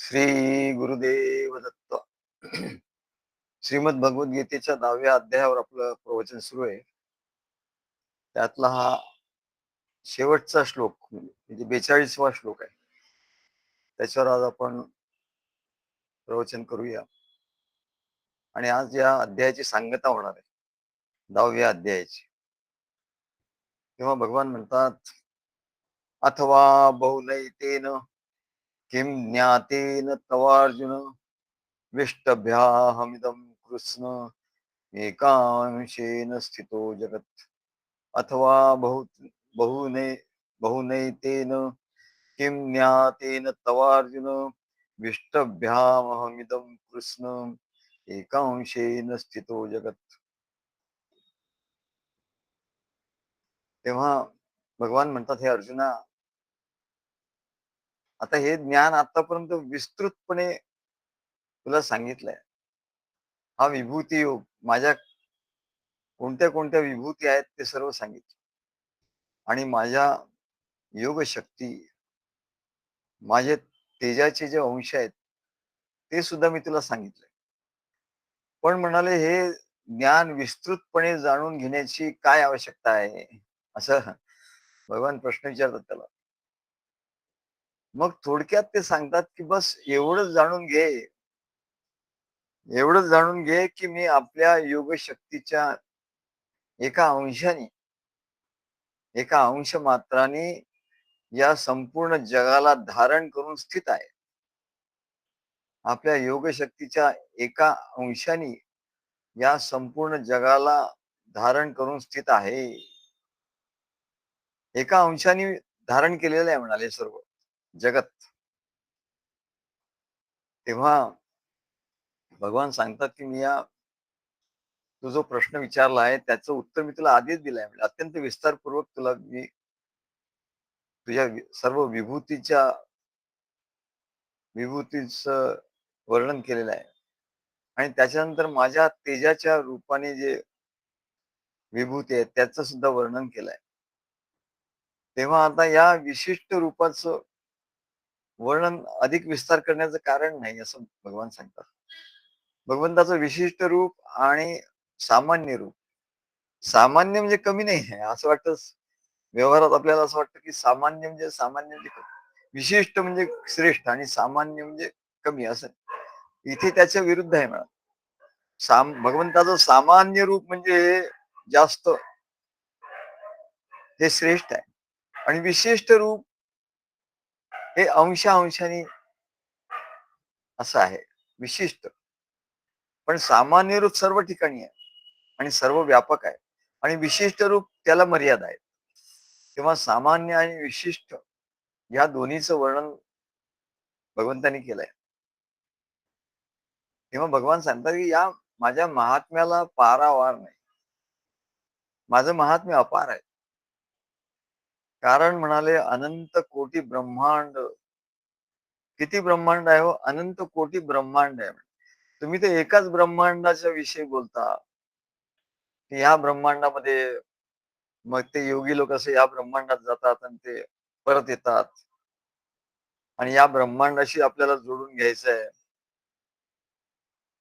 श्री गुरुदेव दत्त. श्रीमद भगवद्गीतेच्या 10व्या अध्यायावर आपलं प्रवचन सुरू आहे. त्यातला हा शेवटचा श्लोक म्हणजे 42वा श्लोक आहे. त्याच्यावर आज आपण प्रवचन करूया. आणि आज या अध्यायाची सांगता होणार आहे, 10व्या अध्यायाची. तेव्हा भगवान म्हणतात, अथवा बहुनैतेन किं ज्ञातेन तवार्जुन विष्टभ्याहमिदं कृष्ण एकांशेन स्थितो जगत्. अथवा बहुने बहुनैतेन किं ज्ञातेन तवार्जुन विष्टभ्यामहमिदं कृष्ण एकांशेन स्थितो जगत्. तेव्हा भगवान म्हणतात, हे अर्जुना, आता हे ज्ञान आतापर्यंत विस्तृतपणे तुला सांगितलंय. हा विभूती योग, माझ्या कोणत्या कोणत्या विभूती आहेत ते सर्व सांगितलं. आणि माझ्या योग शक्ती, माझे तेजाचे जे अंश आहेत ते सुद्धा मी तुला सांगितलंय. पण म्हणाले, हे ज्ञान विस्तृतपणे जाणून घेण्याची काय आवश्यकता आहे, असं भगवान प्रश्न विचारतात त्याला. मग थोडक्यात ते सांगतात की बस एवढंच जाणून घे, एवढंच जाणून घे की मी आपल्या योग शक्तीच्या एका अंशाने, एका अंश मात्राने या संपूर्ण जगाला धारण करून स्थित आहे. आपल्या योग शक्तीच्या एका अंशाने या संपूर्ण जगाला धारण करून स्थित आहे. एका अंशाने धारण केलेलं आहे म्हणाले सर्व जगत. तेव्हा भगवान सांगतात की मी या तू जो प्रश्न विचारला आहे त्याचं उत्तर मी तुला आधीच दिलंय. म्हणजे अत्यंत विस्तारपूर्वक तुला मी तुझ्या सर्व विभूतीचं वर्णन केलेलं आहे. आणि त्याच्यानंतर माझ्या तेजाच्या रूपाने जे विभूती आहे त्याचं सुद्धा वर्णन केलंय. तेव्हा आता या विशिष्ट रूपाचं वर्णन अधिक विस्तार करण्याचं कारण नाही, असं भगवान सांगतात. भगवंताचं विशिष्ट रूप आणि सामान्य रूप. सामान्य म्हणजे कमी नाही आहे असं वाटतं. व्यवहारात आपल्याला असं वाटतं की सामान्य म्हणजे विशिष्ट म्हणजे श्रेष्ठ आणि सामान्य म्हणजे कमी, असं. इथे त्याच्या विरुद्ध आहे म्हणा. भगवंताचं सामान्य रूप म्हणजे जास्त, हे श्रेष्ठ आहे. आणि विशिष्ट रूप हे अंशाने असं आहे, विशिष्ट. पण सामान्य रूप सर्व ठिकाणी आहे आणि सर्व व्यापक आहे. आणि विशिष्ट रूप त्याला मर्यादा आहे. तेव्हा सामान्य आणि विशिष्ट या दोन्हीचं वर्णन भगवंतांनी केलंय. तेव्हा भगवान सांगतात की या माझ्या महात्म्याला पारावार नाही. माझं महात्म्य अपार आहे. कारण म्हणाले, अनंत कोटी ब्रह्मांड. किती ब्रह्मांड आहे हो? अनंत कोटी ब्रह्मांड आहे. तुम्ही तर एकाच ब्रह्मांडाच्या विषयी बोलता की या ब्रह्मांडामध्ये, मग ते योगी लोक असे या ब्रह्मांडात जातात आणि ते परत येतात. आणि या ब्रह्मांडाशी आपल्याला जोडून घ्यायचं आहे.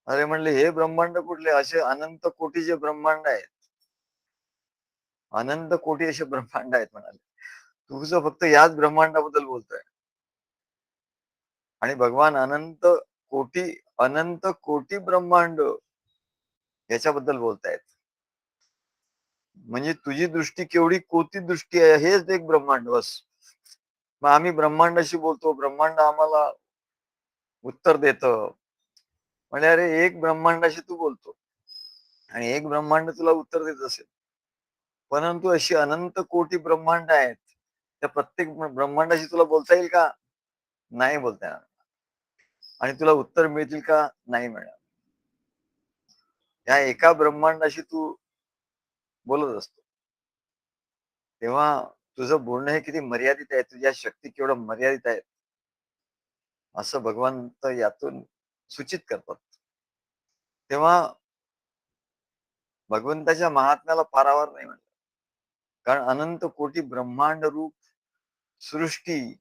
अरे म्हणले, हे ब्रह्मांड कुठले? असे अनंत कोटीचे ब्रह्मांड आहेत. अनंत कोटी असे ब्रह्मांड आहेत म्हणाले. तुझं फक्त याच ब्रह्मांडाबद्दल बोलतोय. आणि भगवान अनंत कोटी ब्रह्मांड याच्याबद्दल बोलतायत. म्हणजे तुझी दृष्टी केवढी कोटी दृष्टी आहे, हेच एक ब्रह्मांड बस. मग आम्ही ब्रह्मांडाशी बोलतो, ब्रह्मांड आम्हाला उत्तर देतं. म्हणजे अरे, एक ब्रह्मांडाशी तू बोलतो आणि एक ब्रह्मांड तुला उत्तर देत असेल, परंतु अशी अनंत कोटी ब्रह्मांड आहेत, त्या प्रत्येक ब्रह्मांडाशी तुला बोलता येईल का? नाही बोलता येणार. आणि तुला उत्तर मिळतील का? नाही मिळणार. या एका ब्रह्मांडाशी तू बोलत असतो. तेव्हा तुझं बोलणं हे किती मर्यादित आहे, तुझ्या शक्ती केवढं मर्यादित आहेत, असं भगवंत यातून सूचित करतात. तेव्हा भगवंताच्या महात्म्याला पारावार नाही म्हणलं. कारण अनंत कोटी ब्रह्मांड रूप सृष्टी,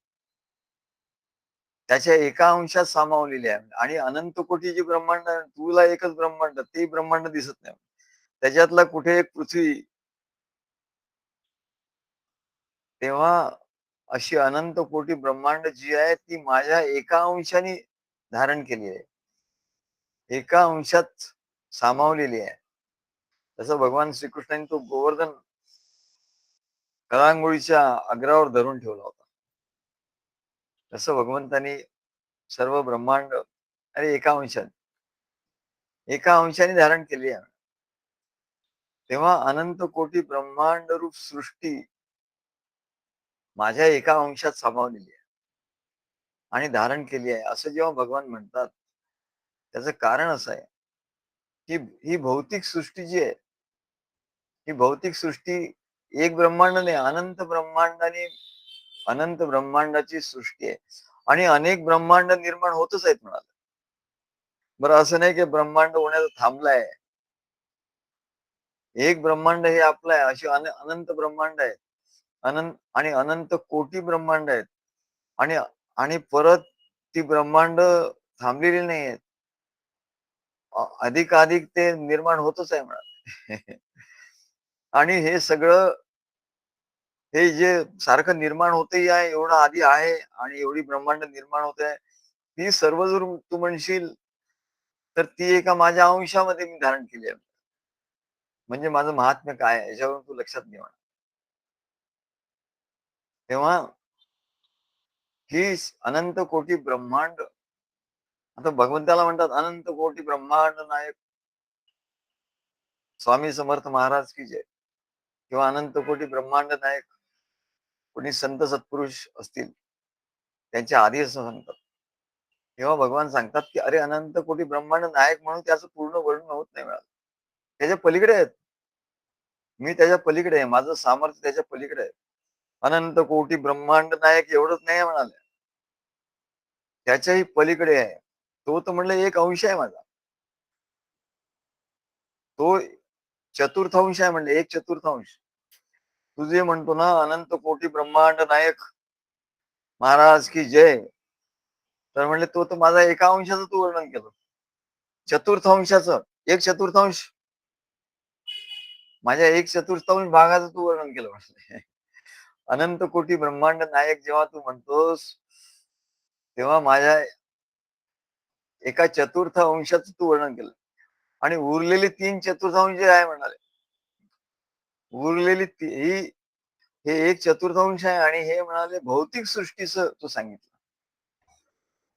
त्याच्या एका अंशात सामावलेली आहे आणि अनंत कोटी जी ब्रह्मांड तुला एकच ब्रह्मांड ते ब्रह्मांड दिसत नाही. त्याच्यातला कुठे एक पृथ्वी. तेव्हा अशी अनंत कोटी ब्रह्मांड जी आहे ती माझ्या एका अंशाने धारण केली आहे. एका अंशात सामावलेली आहे. तसं भगवान श्रीकृष्णाने तो गोवर्धन कळांगोळीच्या अग्रावर धरून ठेवला होता. तसं भगवंतानी सर्व ब्रह्मांड अरे एका अंशाने धारण केली आहे. तेव्हा अनंत कोटी ब्रह्मांड रूप सृष्टी माझ्या एका अंशात सामावलेली आहे आणि धारण केली आहे असं जेव्हा भगवान म्हणतात, त्याचं कारण असं आहे की ही भौतिक सृष्टी जी आहे, ही भौतिक सृष्टी एक ब्रह्मांड नाही, अनंत ब्रह्मांडाची सृष्टी आहे आणि अनेक ब्रह्मांड निर्माण होतच आहेत म्हणाले. बरं असं नाही की ब्रह्मांड होण्याचं थांबलंय. एक ब्रह्मांड हे आपलं आहे, अशी अनंत ब्रह्मांड आहेत. अनंत कोटी ब्रह्मांड आहेत आणि आणि परत ती ब्रह्मांड थांबलेली नाही आहेत. अधिकाधिक ते निर्माण होतच आहे म्हणा. आणि हे सगळं हे जे सारखं निर्माण होतही आहे, एवढं आधी आहे आणि एवढी ब्रह्मांड निर्माण होत आहे. ती सर्व जर तू म्हणशील, तर ती एका माझ्या अंशामध्ये मी धारण केली आहे. म्हणजे माझं महात्म्य काय आहे याच्यावरून तू लक्षात घे म्हणा. तेव्हा ही अनंत कोटी ब्रह्मांड आता भगवंताला म्हणतात अनंत कोटी ब्रह्मांड नायक स्वामी समर्थ महाराज की जय. किंवा अनंत कोटी ब्रह्मांड नायक कोणी संत सत्पुरुष असतील त्यांच्या आधी असं सांगतात. तेव्हा भगवान सांगतात की अरे अनंत कोटी ब्रह्मांड नायक म्हणून त्याचं पूर्ण वर्णन होत नाही मिळालं. त्याच्या पलीकडे आहेत. मी त्याच्या पलीकडे आहे. माझं सामर्थ्य त्याच्या पलीकडे आहे. अनंत कोटी ब्रह्मांड नायक एवढंच नाही म्हणाले. त्याच्याही पलीकडे आहे. तो तर म्हणलं एक अंश आहे माझा. तो चतुर्थांश आहे म्हणले, एक चतुर्थांश. तू जे म्हणतो ना अनंत कोटी ब्रह्मांड नायक महाराज की जय, तर म्हणले तो तर माझा एका अंशाचं तू वर्णन केलं. चतुर्थांशाचं, एक चतुर्थांश माझ्या एक चतुर्थांश भागाचं तू वर्णन केलं म्हटलं. अनंत कोटी ब्रह्मांड नायक जेव्हा तू म्हणतोस, तेव्हा माझ्या एका चतुर्थ अंशाचं तू वर्णन केलं आणि उरलेले तीन चतुर्थांश जे आहे म्हणाले, उरलेली ही हे एक चतुर्थांश आहे आणि हे म्हणाले भौतिक सृष्टीचं तू सांगितलं.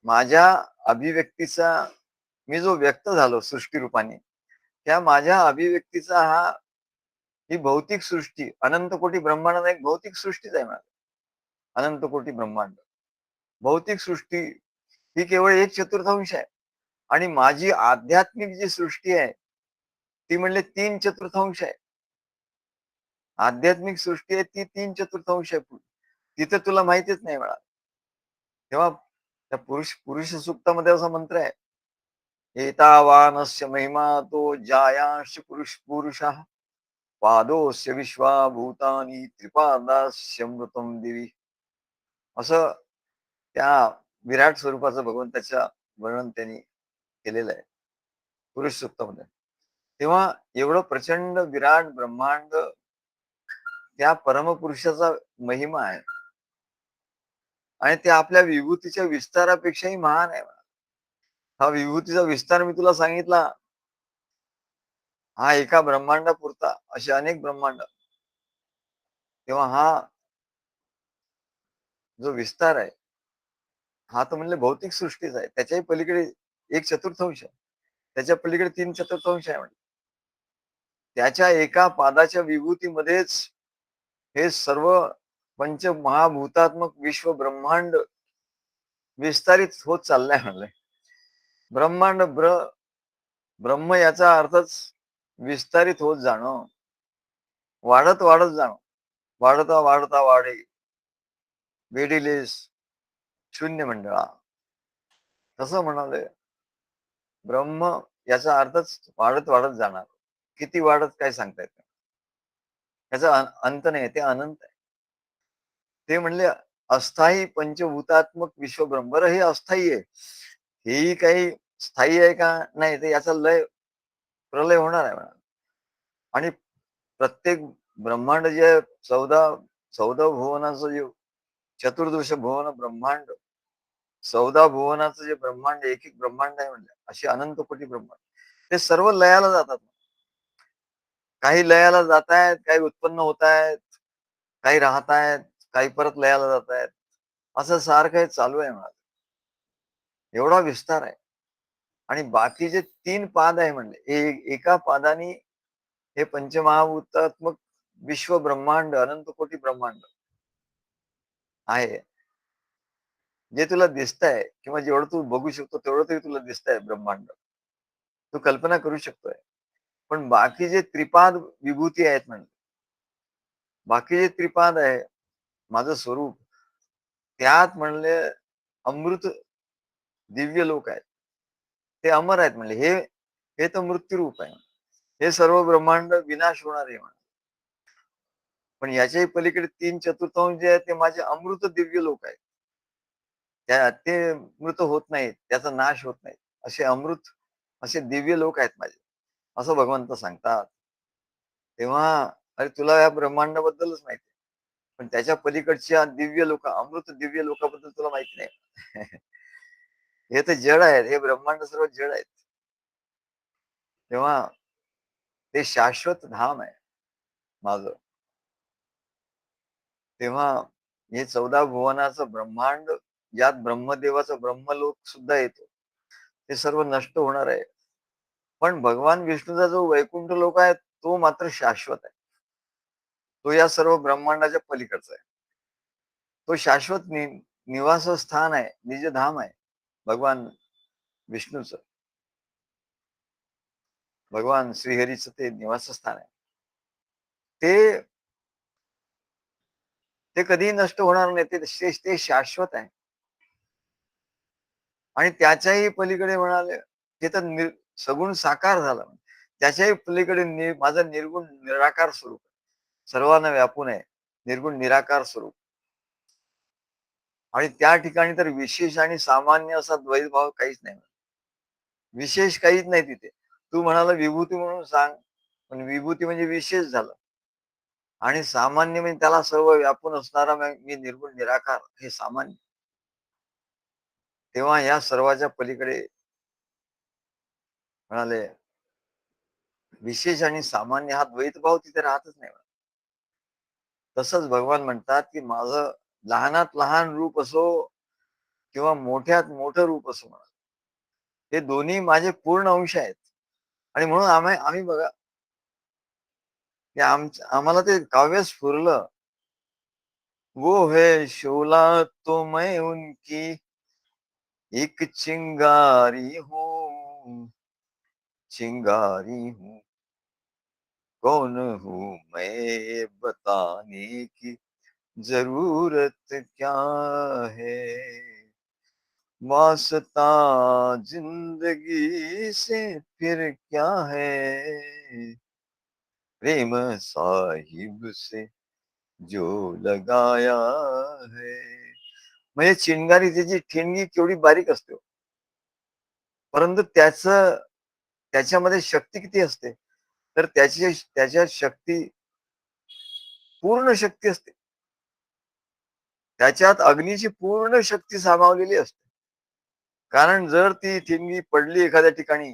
माझ्या अभिव्यक्तीचा मी जो व्यक्त झालो सृष्टी रूपाने, त्या माझ्या अभिव्यक्तीचा हा ही भौतिक सृष्टी अनंत कोटी ब्रह्मांड एक भौतिक सृष्टीच आहे म्हणाले. अनंत कोटी ब्रह्मांड भौतिक सृष्टी ही केवळ एक चतुर्थांश आहे आणि माझी आध्यात्मिक जी सृष्टी आहे ती म्हणले तीन चतुर्थांश आहे. आध्यात्मिक सृष्टी आहे ती तीन चतुर्थांश आहे. तिथे तुला माहितीच नाही मला. तेव्हा त्या पुरुष सूक्तामध्ये असा मंत्र आहे, एतावानस्य महिमा तो जायांश पुरुषः पादोस्य विश्वाभूतानि त्रिपादास्यमृतम देवी. असं त्या विराट स्वरूपाचं भगवंताच्या वर्णन त्यांनी केलेलं आहे पुरुष सूक्तामध्ये. तेव्हा एवढं प्रचंड विराट ब्रह्मांड त्या परमपुरुषाचा महिमा आहे आणि ते आपल्या विभूतीच्या विस्तारापेक्षाही महान आहे. हा विभूतीचा विस्तार मी तुला सांगितला, हा एका ब्रह्मांडापुरता असे अनेक ब्रह्मांड. तेव्हा हा जो विस्तार आहे हा तर म्हणले भौतिक सृष्टीच आहे. त्याच्याही पलीकडे एक चतुर्थांश आहे, त्याच्या पलीकडे तीन चतुर्थांश आहे. म्हणजे त्याच्या एका पादाच्या विभूतीमध्येच हे सर्व पंचमहाभूतात्मक विश्व ब्रह्मांड विस्तारित होत चाललंय म्हणलंय. ब्रह्मांड ब्रह्म याचा अर्थच विस्तारित होत जाणं, वाढत वाढत जाणं, वाढता वाढता वाढे वेडिलेस शून्य मंडळा. तसं म्हणाले ब्रह्म याचा अर्थच वाढत वाढत जाणार. किती वाढत काय सांगता येत नाही. याचा अंत नाही, ते अनंत आहे. ते म्हणले अस्थायी पंचभूतात्मक विश्वब्रह्म. बरं हे अस्थायी आहे. हेही काही स्थायी आहे का? नाही. तर याचा प्रलय होणार आहे म्हणा. आणि प्रत्येक ब्रह्मांड जे 14 भुवनाचं जे चतुर्दश भुवन ब्रह्मांड, 14 भुवनाचं जे ब्रह्मांड, एक एक ब्रह्मांड आहे म्हणलं, असे अनंत कोटी ब्रह्मांड, ते सर्व लयाला जातात. काही लयाला जात आहेत, काही उत्पन्न होत आहेत, काही राहत आहेत, काही परत लयाला जात आहेत. असं सारखं हे चालू आहे म्हणा. एवढा विस्तार आहे. आणि बाकीचे 3 पाद आहे म्हणले. एका पादाने हे पंचमहाभूतात्मक विश्व ब्रह्मांड, अनंत कोटी ब्रह्मांड आहे. जे तुला दिसतंय किंवा जेवढं तू बघू शकतो तेवढं तरी तुला दिसतंय ब्रह्मांड. तू कल्पना करू शकतोय. पण बाकी जे त्रिपाद विभूती आहेत म्हणले, बाकी जे त्रिपाद आहे, माझं स्वरूप, त्यात म्हणले अमृत दिव्य लोक आहेत. ते अमर आहेत म्हणले. हे तर मृत्यूरूप आहे. हे सर्व ब्रह्मांड विनाश होणार आहे. पण याच्याही पलीकडे 3/4 जे आहे ते माझे अमृत दिव्य लोक आहेत. ते मृत होत नाहीत, त्याचा नाश होत नाही. असे अमृत, असे दिव्य लोक आहेत माझे, असं भगवंत सांगतात. तेव्हा अरे तुला या ब्रह्मांडाबद्दलच माहिती आहे. पण त्याच्या पलीकडच्या दिव्य लोक, अमृत दिव्य लोकांबद्दल तुला माहिती नाही. हे तर जड आहेत, हे ब्रह्मांड सर्व जड आहेत. तेव्हा ते शाश्वत धाम आहे माझं. तेव्हा हे 14 भुवनाचं ब्रह्मांड, यात ब्रह्मदेवाचा ब्रह्मलोक सुद्धा येतो. ते सर्व नष्ट होणार आहे. पण भगवान विष्णूचा जो वैकुंठ लोक आहे, तो मात्र शाश्वत आहे. तो या सर्व ब्रह्मांडाच्या पलीकडचा आहे. तो शाश्वत निवासस्थान आहे, निजधाम आहे भगवान विष्णूचं. भगवान श्रीहरीचं ते निवासस्थान आहे. ते ते कधीही नष्ट होणार नाही. ते शाश्वत आहे. आणि त्याच्याही पलीकडे म्हणाले, ते तर सगुण साकार झाला. त्याच्याही पलीकडे माझं निर्गुण निराकार स्वरूप सर्वांना व्यापून आहे. निर्गुण निराकार स्वरूप. आणि त्या ठिकाणी तर विशेष आणि सामान्य असा द्वैतभाव काहीच नाही. विशेष काहीच नाही तिथे. तू म्हणाला विभूती म्हणून सांग, पण विभूती म्हणजे विशेष झालं. आणि सामान्य म्हणजे त्याला सर्व व्यापून असणारा मी निर्गुण निराकार हे सामान्य. तेव्हा या सर्वाच्या पलीकडे म्हणाले विशेष आणि सामान्य हा द्वैतभाव तिथे राहतच नाही. तसंच भगवान म्हणतात, की माझं लहानात लहान रूप असो किंवा मोठ्यात मोठं रूप असो म्हणा, हे दोन्ही माझे पूर्ण अंश आहेत. आणि म्हणून आम्ही बघा, की आम्हाला ते काव्य स्फुरलं. वो है शोला तो मैं उनकी एक चिंगारी हूँ, चिंगारी हूँ, कौन हूँ मैं बताने की जरूरत क्या है, वास्ता जिंदगी से फिर क्या है, प्रेम साहिब से जो लगाया है. म्हणजे चिंगारी त्याची ठिणगी केवढी बारीक असते हो. परंतु त्याच्यामध्ये शक्ती किती असते, तर त्याच्यात शक्ती, पूर्ण शक्ती असते. त्याच्यात अग्नीची पूर्ण शक्ती सामावलेली असते. कारण जर ती ठिणगी पडली एखाद्या ठिकाणी,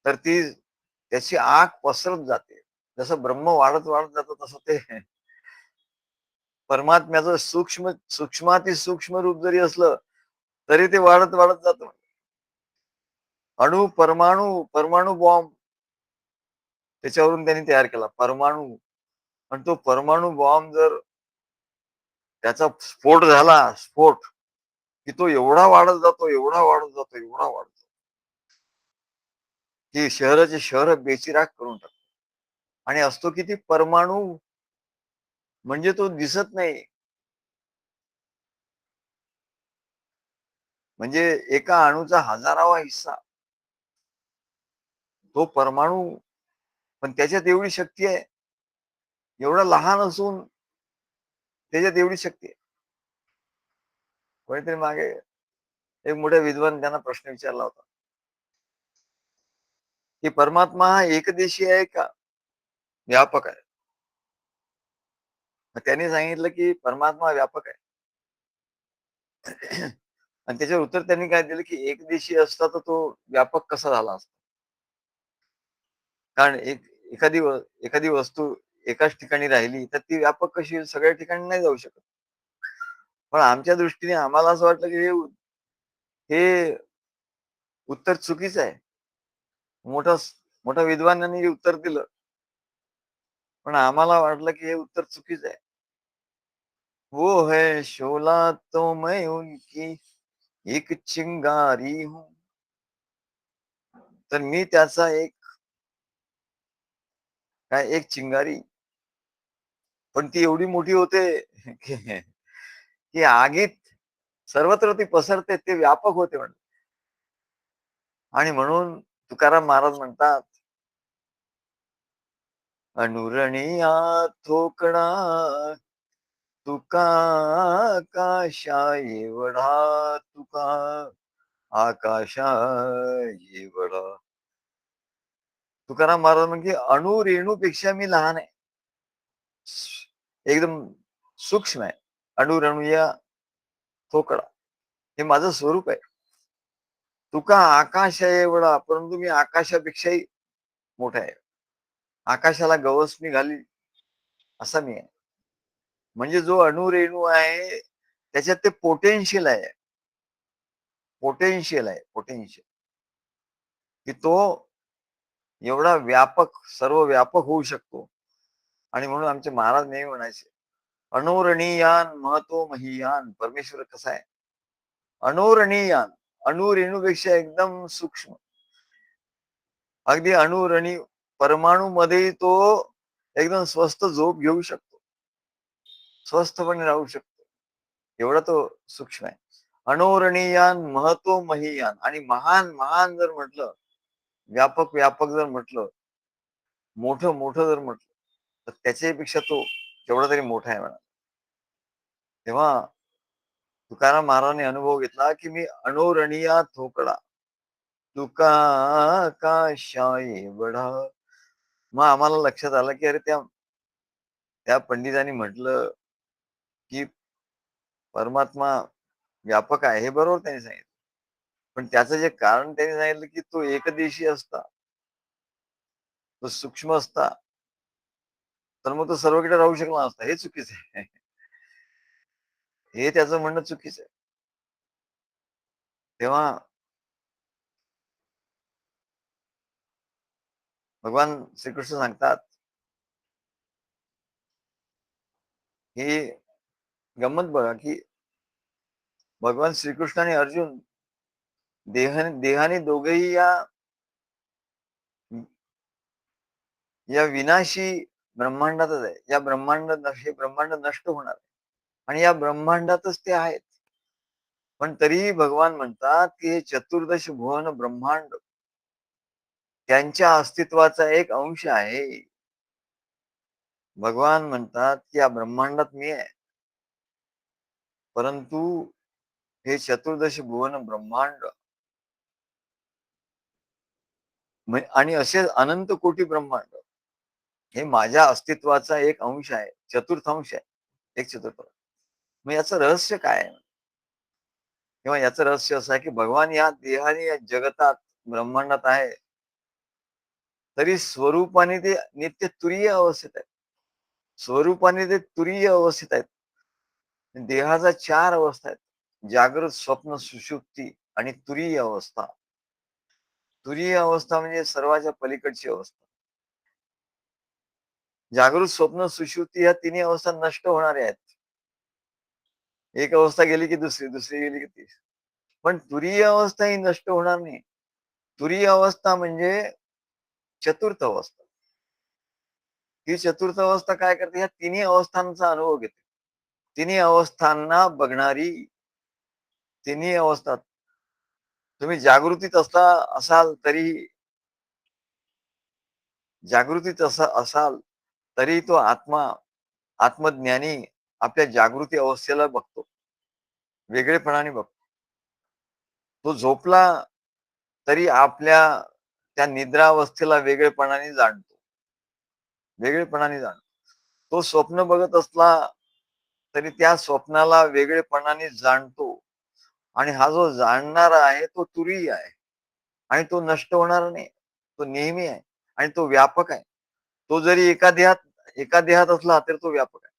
तर त्याची आग पसरत जाते. जसं ब्रह्म वाढत वाढत जातं तसं ते परमात्म्याचं सूक्ष्माती सूक्ष्म रूप जरी असलं, तरी ते वाढत वाढत जातं. परमाणू बॉम्ब त्याच्यावरून त्यांनी तयार केला परमाणू. आणि तो परमाणू बॉम्ब जर त्याचा स्फोट, की तो एवढा वाढत जातो, एवढा वाढत जातो, एवढा वाढत जातो, की शहराचे शहर बेचिराख करून टाकतो. आणि असतो किती परमाणू, म्हणजे तो दिसत नाही. म्हणजे एका अणूचा 1000वा हिस्सा तो परमाणू. पण त्याच्यात एवढी शक्ती आहे, एवढा लहान असून त्याच्यात एवढी शक्ती आहे. कोणीतरी मागे एक मोठे विद्वान त्यांना प्रश्न विचारला होता, की परमात्मा हा एकदेशी आहे का व्यापक आहे? मग त्यांनी सांगितलं, की परमात्मा व्यापक आहे. आणि त्याच्यावर उत्तर त्यांनी काय दिलं, की एकदेशी असता तर तो व्यापक कसा झाला असता? कारण एखादी एखादी वस्तू एकाच ठिकाणी राहिली, तर ती व्यापक कशी होईल? सगळ्या ठिकाणी नाही जाऊ शकत. पण आमच्या दृष्टीने आम्हाला असं वाटलं, की हे उत्तर चुकीचं आहे. मोठा मोठ्या विद्वानांनी हे उत्तर दिलं. पण आम्हाला वाटलं, की हे उत्तर चुकीचं आहे. वो है शोला तो मैं उनकी एक चिंगारी हूँ. तर मी त्याचा एक काय एक चिंगारी, पण ती एवढी मोठी होते, की की आगीत सर्वत्र ती पसरते, ते व्यापक होते म्हणे. आणि म्हणून तुकाराम महाराज म्हणतात, "अनुरणीया थोकडा तुका आकाशा एवढा तुका आकाशा एवढा." तुकाराम महाराज म्हणजे अणु रेणूपेक्षा मी लहान आहे. एकदम सूक्ष्म आहे. अणु रेणूया थोकडा. हे माझं स्वरूप आहे. तुका आकाश आहे एवढा, परंतु मी आकाशापेक्षाही मोठा आहे. आकाशाला गवसणी घाली असा मी आहे. म्हणजे जो अणुरेणू आहे, त्याच्यात ते पोटेन्शियल आहे. पोटेन्शियल आहे, पोटेन्शियल. की तो एवढा व्यापक, सर्व व्यापक होऊ शकतो. आणि म्हणून आमचे महाराज नेहमी म्हणायचे, "अणोरणीयान महतो महीयान." परमेश्वर कसा आहे? अणोरणीयान. अणुरेणूपेक्षा एकदम सूक्ष्म. अगदी अणुरणी परमाणूमध्येही तो एकदम स्वस्थ झोप घेऊ शकतो. स्वस्थपणे राहू शकतो. एवढा तो सूक्ष्म आहे. अणोरणीयान महतो महीयान. आणि महान महान जर म्हटलं, व्यापक व्यापक जर म्हटलं, मोठं मोठं जर म्हटलं, तर त्याच्यापेक्षा तो केवढा तरी मोठा आहे म्हणा. तेव्हा तुकाराम महाराजांनी अनुभव घेतला, की मी अणोरणीया थोकडा तुका आकाशा एवढा. मग आम्हाला लक्षात आलं, की अरे त्या त्या पंडितांनी म्हटलं, की परमात्मा व्यापक आहे. हे बरोबर त्यांनी सांगितलं. पण त्याचं जे कारण त्यांनी सांगितलं, की तो एकदेशी असता, तो सूक्ष्म असता, तर मग तो सर्वकडे राहू शकला नसता. हे चुकीचं आहे. हे त्याचं म्हणणं चुकीचं आहे. तेव्हा भगवान श्रीकृष्ण सांगतात, ही गंमत बघा, की भगवान श्रीकृष्ण आणि अर्जुन देहाने दोघेही या विनाशी ब्रह्मांडातच आहे. हे ब्रह्मांड नष्ट होणार आहे. आणि या ब्रह्मांडातच ते आहेत. पण तरीही भगवान म्हणतात, की हे चतुर्दश भुवन ब्रह्मांड त्यांच्या अस्तित्वाचा एक अंश आहे. भगवान म्हणतात, की या ब्रह्मांडात मी आहे. परंतु हे चतुर्दश भुवन ब्रह्मांड आणि असे अनंत कोटी ब्रह्मांड हे माझ्या अस्तित्वाचा एक अंश आहे. चतुर्थांश आहे. एक चतुर्थ. मग याचं रहस्य काय आहे? किंवा याचं रहस्य असं आहे, की भगवान या देहाने या जगतात, ब्रह्मांडात आहे. तरी स्वरूपाने ते नित्य तुरीय अवस्थेत आहेत. स्वरूपाने ते तुरीय अवस्थेत आहेत. देहाचा 4 अवस्था आहेत. जागृत, स्वप्न, सुषुप्ती आणि तुरीय अवस्था. तुरीय अवस्था म्हणजे सर्वाच्या पलीकडची अवस्था. जागृत, स्वप्न, सुषुप्ती या तिन्ही अवस्था नष्ट होणाऱ्या आहेत. एक अवस्था गेली की दुसरी, दुसरी गेली की तिसरी. पण तुरीय अवस्था ही नष्ट होणार नाही. तुरीय अवस्था म्हणजे चतुर्थ अवस्था. ही चतुर्थ अवस्था काय करते? ह्या तिन्ही अवस्थांचा अनुभव घेते. तिन्ही अवस्थांना बघणारी तिन्ही अवस्थात तुम्ही जागृतीत असाल तरी जागृतीत असाल तरी तो आत्मा, आत्मज्ञानी, आपल्या जागृती अवस्थेला बघतो, वेगळेपणाने बघतो. तो झोपला तरी आपल्या त्या निद्रावस्थेला वेगळेपणाने जाणतो, वेगळेपणाने जाणतो. तो स्वप्न बघत असला तरी त्या स्वप्नाला वेगळेपणाने जाणतो. आणि हा जो जाणणारा आहे तो तुरीय आहे आणि तो नष्ट होणार नाही. तो नेहमी आहे आणि तो व्यापक आहे. तो जरी एका देहात असला तरी तो व्यापक आहे.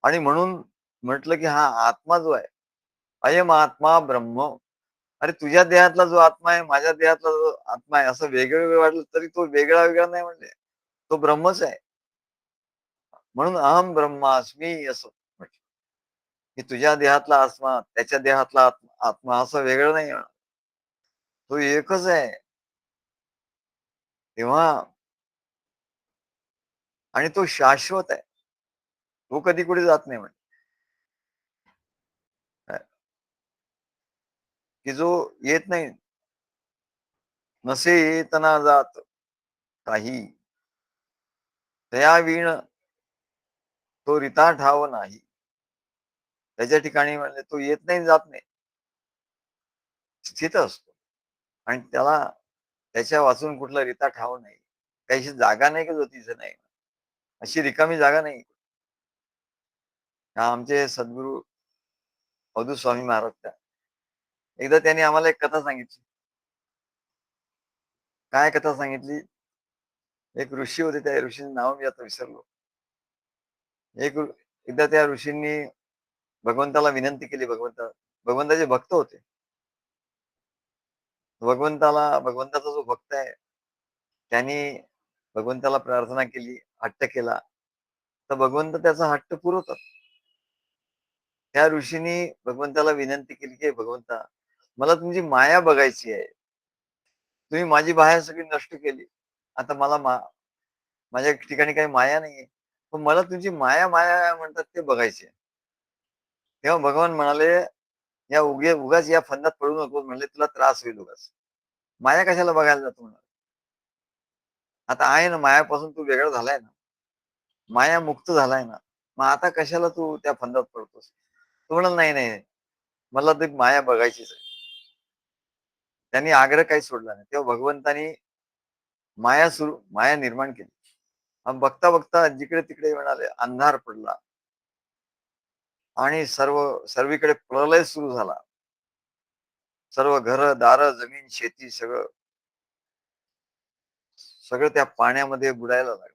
आणि म्हणून म्हटलं की हा आत्मा जो आहे, अयम आत्मा ब्रह्म. अरे तुझ्या देहातला जो आत्मा आहे, माझ्या देहातला जो आत्मा आहे, असं वेगळं वाटलं तरी तो वेगळा वेगळा नाही म्हणजे तो ब्रह्मच आहे. म्हणून अहम ब्रह्मास्मी असं म्हटलं की तुझ्या देहातला आत्मा त्याच्या देहातला आत्मा असं वेगळं नाही. तो एकच आहे. तेव्हा आणि तो शाश्वत आहे. तो कधी कुठे जात नाही म्हणजे. की जो येत नाही. नसे येत ना जात काही, तया विण तो रिता ठाव नाही. त्याच्या ठिकाणी म्हणजे तो येत नाही जात नाही, स्थित असतो. आणि त्याला त्याच्या वाचून कुठला रिता ठाव नाही. काही अशी जागा नाही की जो तिथे नाही. अशी रिकामी जागा नाही. आमचे सद्गुरू अवधूत स्वामी महाराज त्या एकदा त्यांनी आम्हाला एक कथा सांगितली. काय कथा सांगितली? एक ऋषी होते, त्या ऋषीचं नाव मी आता विसरलो. एक एकदा त्या ऋषींनी भगवंताला विनंती केली. भगवंताचे भक्त होते. भगवंताचा जो भक्त आहे त्यांनी भगवंताला प्रार्थना केली, हट्ट केला, तर भगवंत त्याचा हट्ट पुरवतात. त्या ऋषींनी भगवंताला विनंती केली की भगवंता, मला तुमची माया बघायची आहे. तुम्ही माझी माया सगळी नष्ट केली. आता मला माझ्या ठिकाणी काही माया नाहीये. पण मला तुमची माया माया म्हणतात ते बघायची आहे. तेव्हा भगवान म्हणाले, या उगाच या फंदात पडू नको. म्हणले तुला त्रास होईल उगाच. माया कशाला बघायला जातो म्हणा. आता आहे ना, मायापासून तू वेगळा झालाय ना, माया मुक्त झालाय ना, मग आता कशाला तू त्या फंदात पडतोस? तो म्हणाला नाही नाही, मला ती माया बघायचीच आहे. त्यांनी आग्रह काही सोडला नाही. तेव्हा भगवंतानी माया निर्माण केली. आणि बघता बघता जिकडे तिकडे म्हणाले अंधार पडला आणि सर्वीकडे प्रलय सुरू झाला. सर्व घर दार जमीन शेती सगळं सगळं त्या पाण्यामध्ये बुडायला लागलं.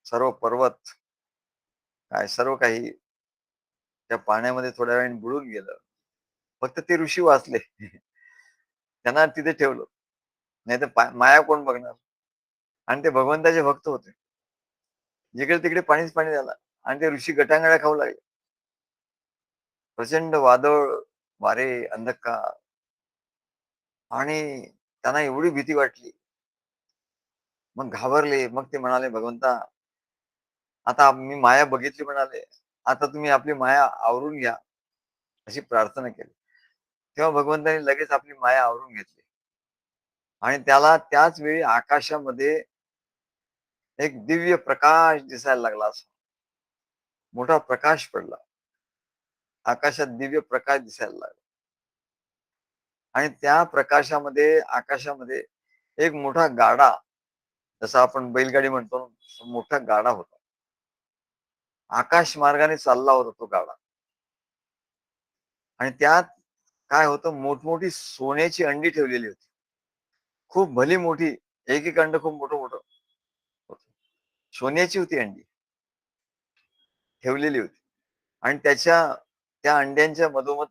सर्व पर्वत काय सर्व काही त्या पाण्यामध्ये थोड्या वेळाने बुडून गेलं. फक्त ते ऋषी वाचले. त्यांना तिथे ठेवलं. नाही तर माया कोण बघणार? आणि ते भगवंताचे भक्त होते. जिकडे तिकडे पाणीच पाणी झालं आणि ते ऋषी गटांगळ्या खाऊ लागले. प्रचंड वादळ, वारे, अंधकार आणि त्यांना एवढी भीती वाटली. मग घाबरले. मग ते म्हणाले, भगवंता आता मी माया बघितली म्हणाले. आता तुम्ही आपली माया आवरून घ्या. अशी प्रार्थना केली. तेव्हा भगवंतांनी लगेच आपली माया आवरून घेतली. आणि त्याला त्याच वेळी आकाशामध्ये एक दिव्य प्रकाश दिसायला लागला. असा मोठा प्रकाश पडला. आकाशात दिव्य प्रकाश दिसायला लागला. आणि त्या प्रकाशामध्ये आकाशामध्ये एक मोठा गाडा, जसा आपण बैलगाडी म्हणतो ना, मोठा गाडा होता. आकाश मार्गाने चालला होता तो गाडा. आणि त्यात काय होतं, मोठमोठी सोन्याची अंडी ठेवलेली होती. खूप भली मोठी, एक एक अंड खूप मोठं मोठं होतं. सोन्याची होती अंडी ठेवलेली होती. आणि त्या अंड्यांच्या मधोमध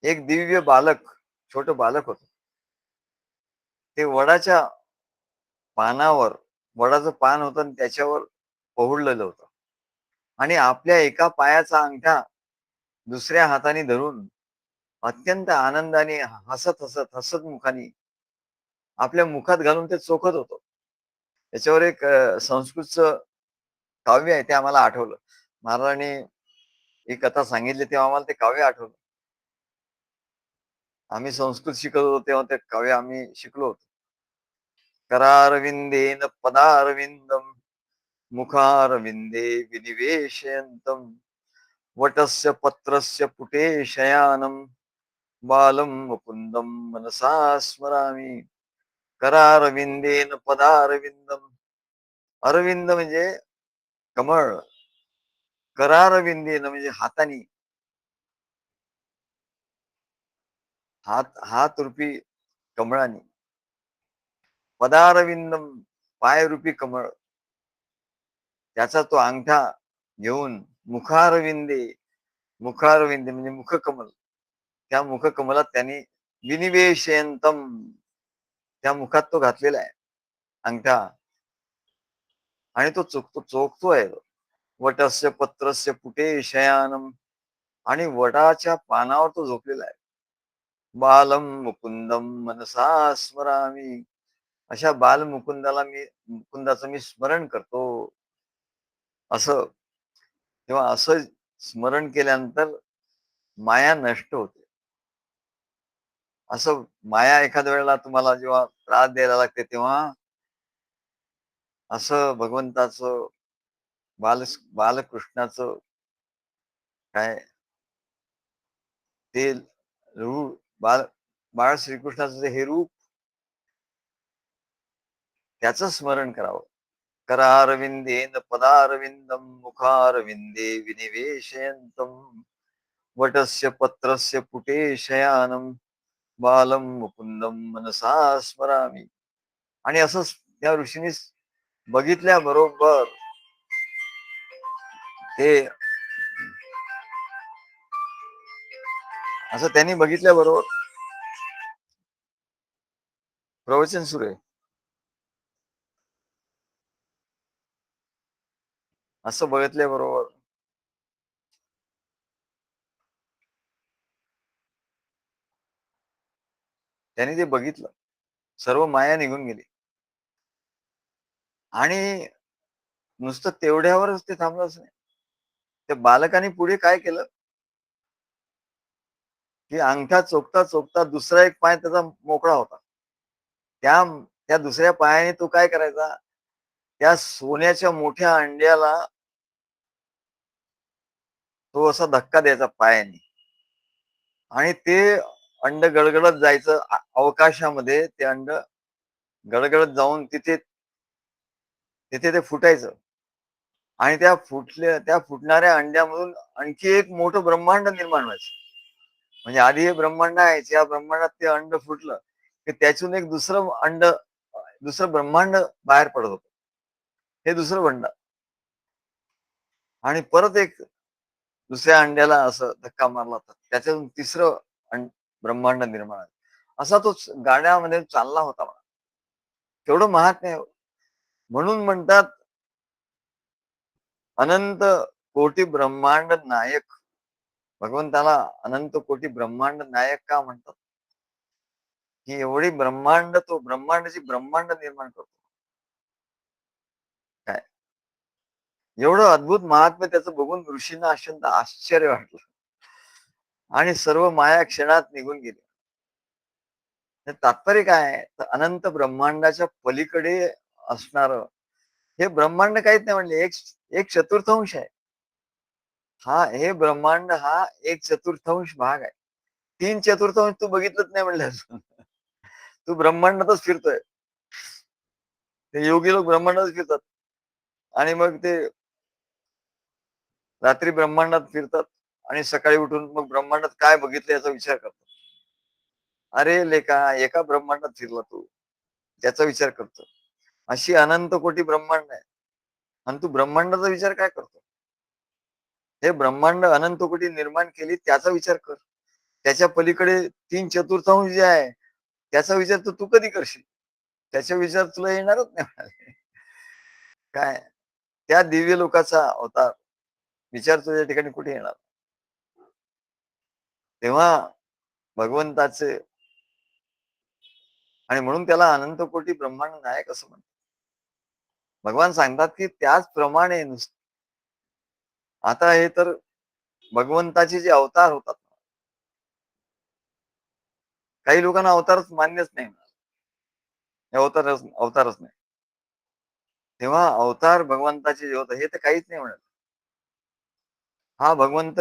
एक दिव्य बालक, छोट बालक होतं. ते वडाचं पान होतं आणि त्याच्यावर पहुडलेलं होतं. आणि आपल्या एका पायाचा अंगठा दुसऱ्या हाताने धरून अत्यंत आनंदाने हसत मुखाने आपल्या मुखात घालून ते चोखत होतो. त्याच्यावर एक संस्कृतचं काव्य आहे, ते आम्हाला आठवलं. महाराजांनी ही कथा सांगितली तेव्हा आम्हाला ते काव्य आठवलं. आम्ही संस्कृत शिकत होतो तेव्हा ते काव्य आम्ही शिकलो होतो. करारविंदेन पदारविंदम मुखारविंदे विनिवेशयंतम वटस्य पत्रस्य पुटे शयानं बालं मुकुंदम मनसा स्मरामी. करारविंदेन पदारविंदम. अरविंद म्हणजे कमळ. करारविंदेन म्हणजे हातानी. हात रूपी कमळानी. पदारविंदम पायरूपी कमळ. त्याचा तो अंगठा घेऊन मुखारविंदे. मुखारविंदे म्हणजे मुखकमल. त्या मुखकमलात त्यांनी विनिवेशयंतम, त्या मुखात तो घातलेला आहे अंगठा. आणि तो चोखतोय. वटस्य पत्रस्य पुटे शयानम. आणि वटाच्या पानावर तो झोपलेला आहे. बालम मुकुंदम मनसा स्मरामी. अशा बाल मुकुंदाचं मी स्मरण करतो. असं तेव्हा असं स्मरण केल्यानंतर माया नष्ट होते. असं माया एखाद्या वेळेला तुम्हाला जेव्हा त्रास द्यायला लागते तेव्हा असं भगवंताचं बालकृष्णाचं काय ते रूप बाळ श्रीकृष्णाचं हे रूप त्याचं स्मरण करावं. करारविंदेन पदारविंदम मुखारविंदे विनिवेशयंतम वटस्य पत्रस्य पुटे शयानम बालम मुकुंदम मनसा स्मरामी. आणि असं त्या ऋषीने बघितल्या बरोबर ते असं त्यांनी बघितल्या बरोबर प्रवचन सुरू आहे. असं बघितल्या बरोबर त्यांनी ते बघितलं. सर्व माया निघून गेली. आणि नुसतं तेवढ्यावरच ते थांबलंच नाही. त्या बालकाने पुढे काय केलं की अंगठा चोखता चोखता दुसरा एक पाय त्याचा मोकळा होता. त्या त्या दुसऱ्या पायाने तो काय करायचा, त्या सोन्याच्या मोठ्या अंड्याला तो असा धक्का द्यायचा पायाने. आणि ते अंड गडगडत जायचं अवकाशामध्ये. ते अंड गडगडत जाऊन तिथे तिथे ते फुटायचं. आणि त्या फुटणाऱ्या अंड्यामधून आणखी एक मोठं ब्रह्मांड निर्माण व्हायचं. म्हणजे आधी हे ब्रह्मांड आहे, या ब्रह्मांडात ते अंड फुटलं की त्यातून एक दुसरं ब्रह्मांड बाहेर पडत होतं. हे दुसरं अंड. आणि परत एक दुसऱ्या अंड्याला असं धक्का मारला होता, त्याच्यातून ब्रह्मांड निर्माण झालं. असा तो गाण्यामध्ये चालला होता. तेवढं महात्म्य आहे. म्हणून म्हणतात अनंत कोटी ब्रह्मांड नायक. भगवंताला अनंत कोटी ब्रह्मांड नायक का म्हणतात, की एवढी ब्रह्मांडाची ब्रह्मांड निर्माण करतो. काय एवढं अद्भुत महात्म्य त्याचं बघून ऋषींना अत्यंत आश्चर्य वाटलं. आणि सर्व माया क्षणात निघून गेली. तात्पर्य काय आहे, तर अनंत ब्रह्मांडाच्या पलीकडे असणार हे ब्रह्मांड काहीच नाही. म्हणले एक चतुर्थांश आहे. हे ब्रह्मांड एक चतुर्थांश भाग आहे. 3/4 तू बघितलंच नाही म्हणलं. तू ब्रह्मांडातच फिरतोय. ते योगी लोक ब्रह्मांडात फिरतात. आणि मग ते रात्री ब्रह्मांडात फिरतात आणि सकाळी उठून मग ब्रह्मांडात काय बघितलं याचा विचार करतात. अरे लेका, एका ब्रह्मांडात फिरला तू, त्याचा विचार करतो. अशी अनंत कोटी ब्रह्मांड आहे आणि तू ब्रह्मांडाचा विचार काय करतो. हे ब्रह्मांड अनंत कोटी निर्माण केली त्याचा विचार कर. त्याच्या पलीकडे 3/4 जे आहे त्याचा विचार तर तू कधी करशील. त्याचा विचार तुला येणारच नाही. काय त्या दिव्य लोकाचा अवतार विचार तुझ्या ठिकाणी कुठे येणार. तेव्हा भगवंताचे आणि म्हणून त्याला अनंत कोटी ब्रह्मांड नायक असं म्हणतात. भगवान सांगतात की त्याचप्रमाणे आता हे तर भगवंताचे जे अवतार होतात, काही लोकांना अवतारच मान्यच नाही. अवतारच नाही. तेव्हा अवतार भगवंताचे जे होतं हे तर काहीच नाही म्हणत. हा भगवंत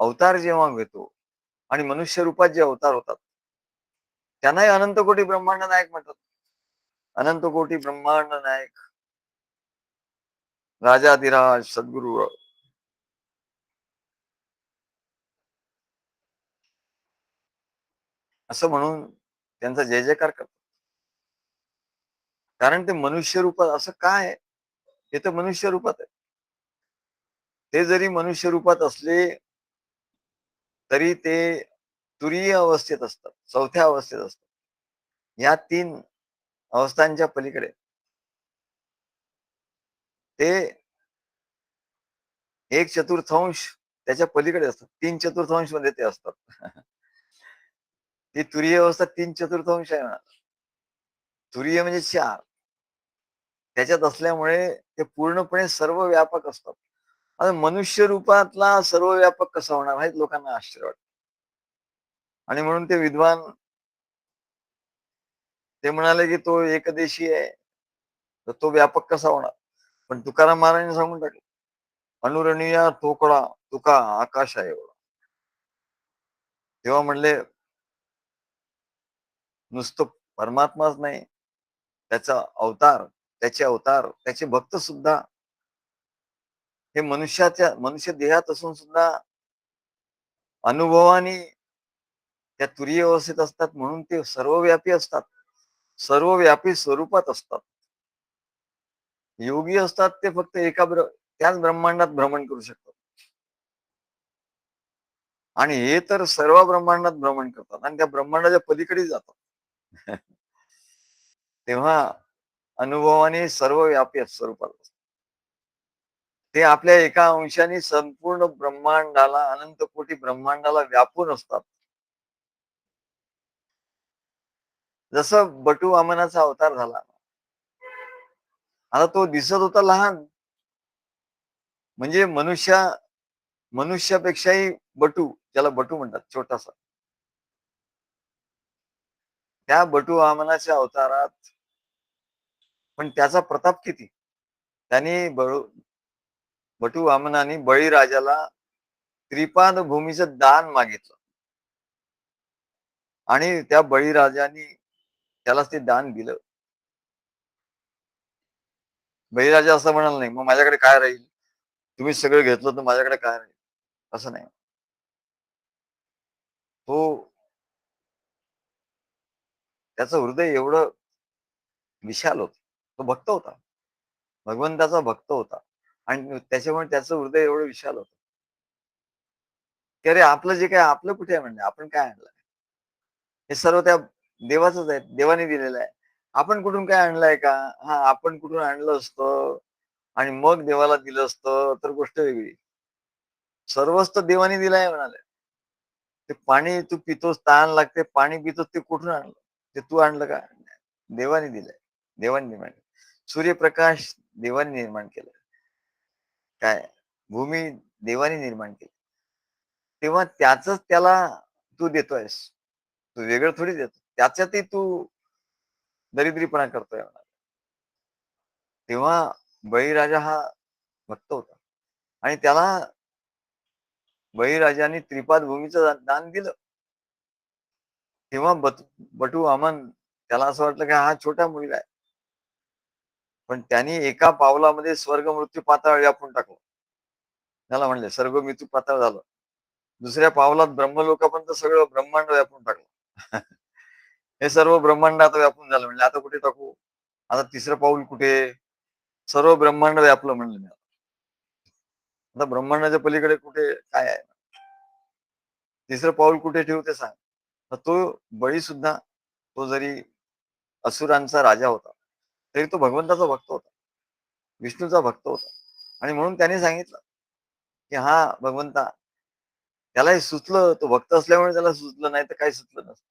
अवतार जेव्हा घेतो आणि मनुष्य रूपात जे अवतार होतात त्यांनाही अनंत कोटी ब्रह्मांड नायक म्हणतात. अनंत कोटी ब्रह्मांड नायक, राजाधिराज सद्गुरु असं म्हणून त्यांचा जय जयकार करतात. कारण ते मनुष्य रूपात असं काय आहे? हे तर मनुष्य रूपात आहे. ते जरी मनुष्य रूपात असले तरी ते तुरीय अवस्थेत असतात, चौथ्या अवस्थेत असतात. या तीन अवस्थांच्या पलीकडे ते एक चतुर्थांश त्याच्या पलीकडे असतात. तीन चतुर्थांश मध्ये ते असतात. ती तुरीय अवस्था तीन चतुर्थांश आहे ना. तुरीय म्हणजे चार. त्याच्यात असल्यामुळे ते पूर्णपणे सर्व व्यापक असतात. आता मनुष्य रूपातला सर्व व्यापक कसा होणार हे लोकांना आश्चर्य वाटतं. आणि म्हणून ते विद्वान ते म्हणाले की तो एकदेशी आहे, तर तो व्यापक कसा होणार? पण तुकाराम महाराजांनी सांगून टाकलं, अनुरणीया तोकडा तुका आकाश आहे एवढा. तेव्हा म्हणले नुसतं परमात्माच नाही, त्याचा अवतार, त्याचे अवतार, त्याचे भक्त सुद्धा हे मनुष्य देहात असून सुद्धा अनुभवाने त्या तुरीय अवस्थेत असतात म्हणून ते सर्वव्यापी असतात. सर्वव्यापी स्वरूपात असतात. योगी असतात ते फक्त त्याच ब्रह्मांडात भ्रमण करू शकतात. आणि हे तर सर्व ब्रह्मांडात भ्रमण करतात आणि त्या ब्रह्मांडाच्या पलीकडे जातात. तेव्हा अनुभवाने सर्वव्यापी स्वरूपात असतात. ते आपल्या एका अंशाने संपूर्ण ब्रह्मांडाला, अनंत कोटी ब्रह्मांडाला व्यापून असतात. जसं बटू वामनाचा अवतार झाला. आता तो दिसत होता लहान, म्हणजे मनुष्यापेक्षाही बटू, ज्याला बटू म्हणतात, छोटासा. त्या बटू वामनाच्या अवतारात पण त्याचा प्रताप किती. त्यांनी बटू वामनाने बळीराजाला त्रिपाद भूमीचं दान मागितलं आणि त्या बळीराजाने त्याला ते दान दिलं. बळीराजा असं म्हणाल नाही, मग माझ्याकडे काय राहील, तुम्ही सगळं घेतलं तर माझ्याकडे काय राहील, असं नाही. तो त्याचं हृदय एवढं विशाल होत, तो भक्त होता, भगवंताचा भक्त होता. आणि त्याच्यामुळे त्याचं हृदय एवढं विशाल होतं की अरे आपलं जे काय, आपलं कुठे आहे, म्हणजे आपण काय आणलं, हे सर्व त्या देवाचंच आहे, देवाने दिलेलं आहे. आपण कुठून काय आणलंय का? हा, आपण कुठून आणलं असतं आणि मग देवाला दिलं असतं तर गोष्ट वेगळी. सर्वच तर देवाने दिलंय म्हणाले. ते पाणी तू पितोस, तहान लागते, पाणी पितोस, ते कुठून आणलं? ते तू आणलं का? देवाने दिलंय. देवाने निर्माण केलं. सूर्यप्रकाश देवाने निर्माण केलं. काय? भूमी देवाने निर्माण केली. तेव्हा त्याचंच त्याला तू देतोयस. तू वेगळं थोडी देतो. त्याच्यातही तू दरिद्रीपणा करतोय म्हणा. तेव्हा बळीराजा हा भक्त होता आणि त्याला बळीराजाने त्रिपाद भूमीचं दान दिलं. तेव्हा बटू वामन त्याला असं वाटलं की हा छोटा मुलगा आहे. पण त्यांनी एका पावलामध्ये स्वर्ग मृत्यू पाताळ व्यापून टाकलं. त्याला म्हणले स्वर्ग मृत्यू पाताळ झालं. दुसऱ्या पावलात ब्रह्मलोकापर्यंत सगळं ब्रह्मांड व्यापून टाकलं. हे सर्व ब्रह्मांडात व्यापून झालं. म्हणले आता कुठे टाकू? आता तिसरं पाऊल कुठे? सर्व ब्रह्मांड व्यापलं म्हणलं मी. आता ब्रह्मांडाच्या पलीकडे कुठे काय आहे? तिसरं पाऊल कुठे ठेवू ते सांग. तर तो बळी सुद्धा, तो जरी असुरांचा राजा होता तरी तो भगवंताचा भक्त होता, विष्णूचा भक्त होता. आणि म्हणून त्याने सांगितलं की हा भगवंता, त्यालाही सुचलं, तो भक्त असल्यामुळे त्याला सुचलं, नाही तर काही सुचलं नसतं.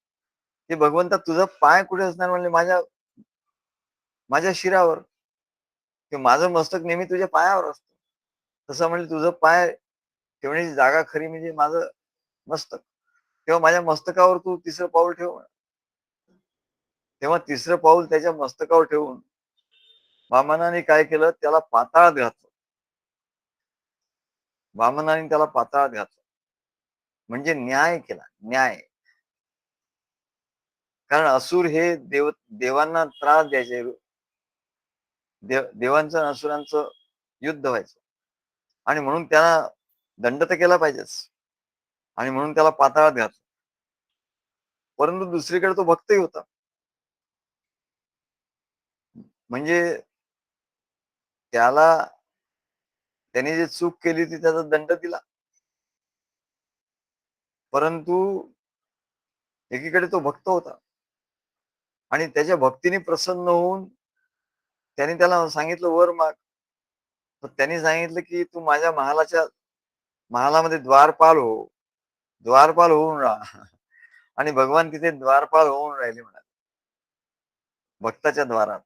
की भगवंता तुझा पाय कुठे असणार? म्हणले माझ्या माझ्या शिरावर, की माझं मस्तक नेहमी तुझ्या पायावर असतं. तसं म्हणजे तुझं पाय ठेवण्याची जागा खरी म्हणजे माझं मस्तक. तेव्हा माझ्या मस्तकावर तू तिसरं पाऊल ठेव. तेव्हा तिसरं पाऊल त्याच्या मस्तकावर ठेवून वामनाने काय केलं, त्याला पाताळात घातलं. वामनाने त्याला पाताळात घातलं. म्हणजे न्याय केला, न्याय. कारण असुर हे देवांना त्रास द्यायचे. देवांचं आणि असुरांचं युद्ध व्हायचं. आणि म्हणून त्याला दंड तर केला पाहिजेच. आणि म्हणून त्याला पाताळात घातलं. परंतु दुसरीकडे तो भक्तही होता. म्हणजे त्याला त्याने जे चूक केली होती त्याचा दंड दिला. परंतु एकीकडे तो भक्त होता आणि त्याच्या भक्तीने प्रसन्न होऊन त्याने त्याला सांगितलं वर माग. तर त्यांनी सांगितलं की तू माझ्या महालामध्ये द्वारपाल हो. द्वारपाल होऊन राहा. आणि भगवान तिथे द्वारपाल होऊन राहिले म्हणाले, भक्ताच्या द्वारात.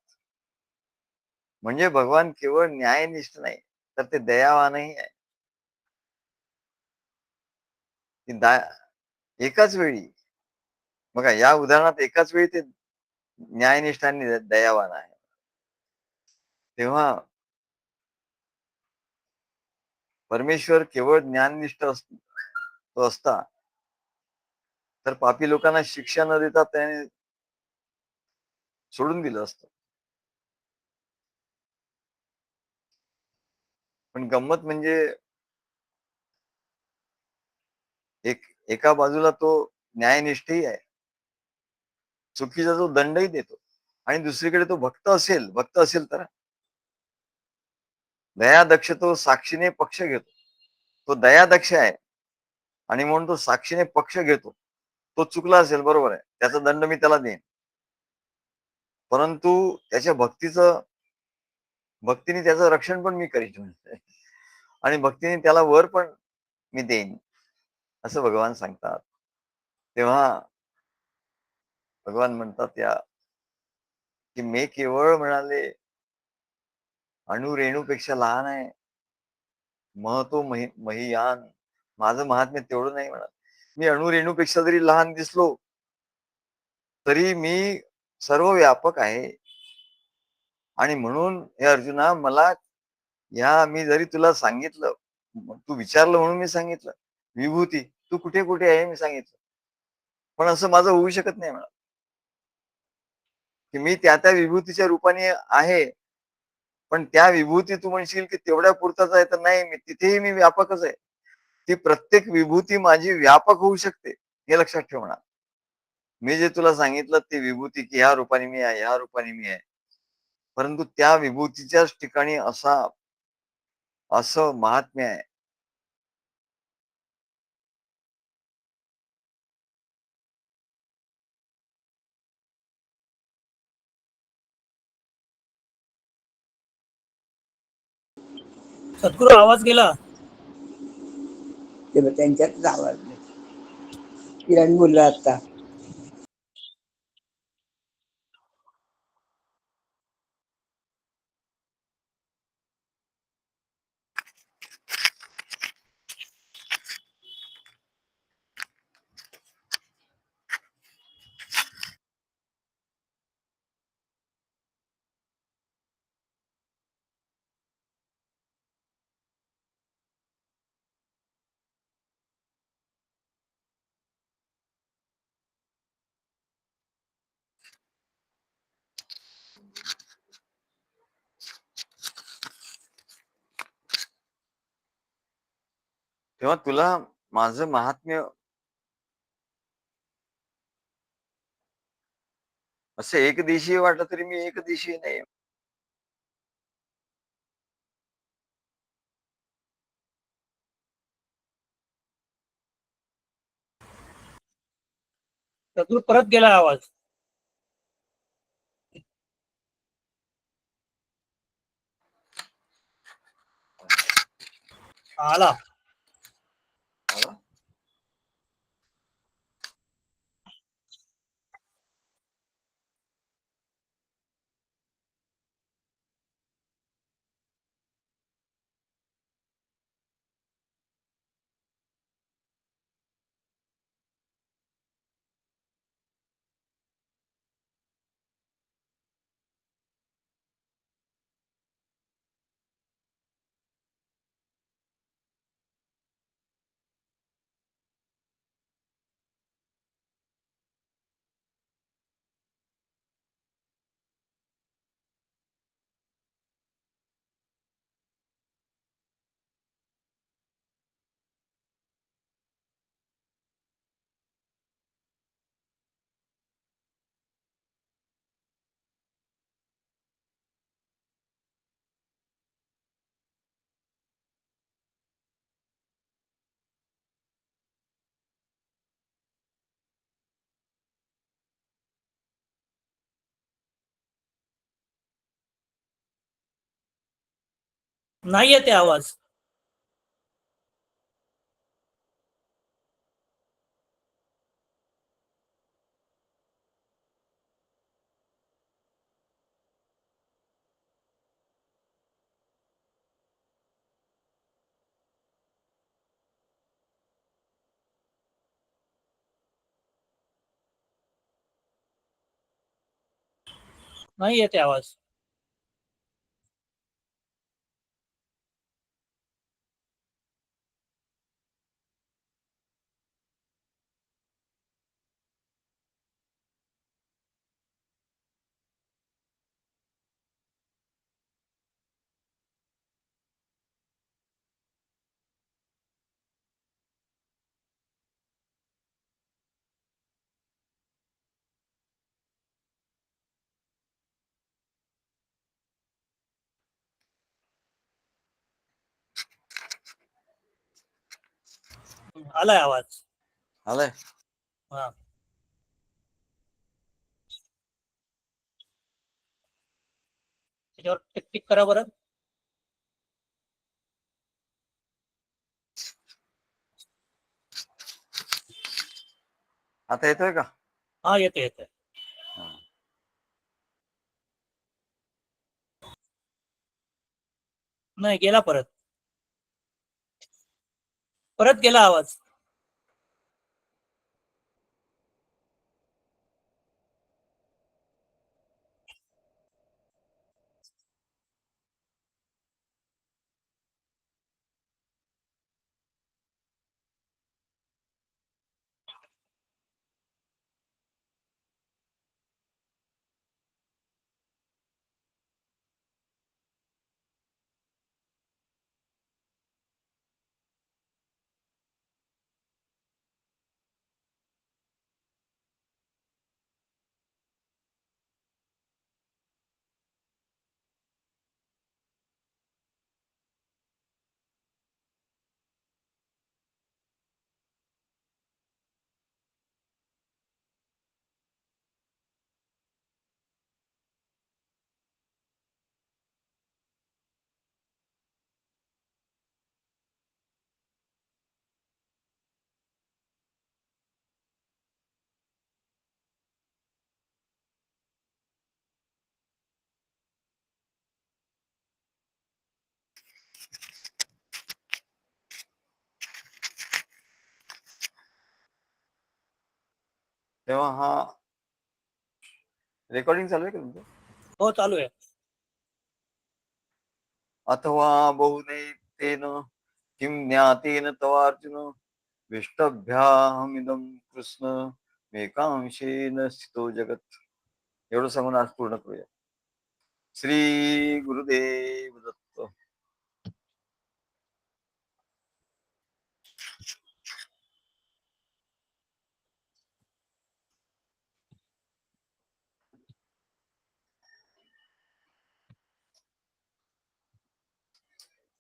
म्हणजे भगवान केवळ न्यायनिष्ठ नाही, तर ते दयावानही आहे. की एकाच वेळी बघा, या उदाहरणात एकाच वेळी ते न्यायनिष्ठ आणि दयावान आहे. तेव्हा परमेश्वर केवळ ज्ञाननिष्ठ तो असता तर पापी लोकांना शिक्षा न देता त्याने सोडून दिलं असतं. पण गंमत म्हणजे एका बाजूला तो न्यायनिष्ठही आहे, चुकीचा तो दंडही देतो. आणि दुसरीकडे तो भक्त असेल तर दयादक्ष तो साक्षीने पक्ष घेतो. तो दयादक्ष आहे आणि म्हणून तो साक्षीने पक्ष घेतो. तो चुकला असेल, बरोबर आहे, त्याचा दंड मी त्याला देईन. परंतु त्याच्या भक्तीने त्याचं रक्षण पण मी करीन. आणि भक्तीने त्याला वर पण मी देईन, असं भगवान सांगतात. तेव्हा भगवान म्हणतात या की मी केवळ म्हणाले अणु रेणूपेक्षा लहान आहे, महतो महियान. माझं महात्म्य तेवढं नाही म्हणा. मी अणु रेणूपेक्षा जरी लहान दिसलो तरी मी सर्व व्यापक आहे. आणि म्हणून हे अर्जुना, मला मी जरी तुला सांगितलं, तू विचारलं म्हणून मी सांगितलं, विभूती तू कुठे कुठे आहे मी सांगितलं. पण असं माझं होऊ शकत नाही म्हणा, की मी त्या त्या विभूतीच्या रूपाने आहे. पण त्या विभूती तू म्हणशील की तेवढ्या पुरताच आहे, तर नाही, मी तिथेही मी व्यापकच आहे. ती प्रत्येक विभूती माझी व्यापक होऊ शकते, हे लक्षात ठेव म्हणा. मी जे तुला सांगितलं ते विभूती की ह्या रूपाने मी आहे, ह्या रूपाने मी आहे, परंतु त्या विभूतीच्याच ठिकाणी असं महात्म्य आहे. सद्गुरू आवाज गेला. ते त्यांच्यातच आवाज नाही. किरण बोलला आता. तेव्हा तुला माझं महात्म्य असं एक दिवशी वाटलं तरी मी एक दिवशी नाही. सद्गुरू परत गेला आवाज. आला. नाही येते आवाज. नाही येते आवाज. आलाय आवाज. आलाय. हा. त्याच्यावर टिक टिक करा बरं. आता येतोय का? हा येते येते. हा. नाही गेला परत. परत गेला आवाज. तेव्हा हा रेकॉर्डिंग चालू आहे का तुमचं? हो चालू आहे. अथवा बहुनैतेन किं ज्ञातेन तवार्जुन विष्टभ्याहमिदं कृष्ण मेकांशेन स्थितो जगत. एवढं सांगून आज पूर्ण करूया. श्री गुरुदेव दत्त.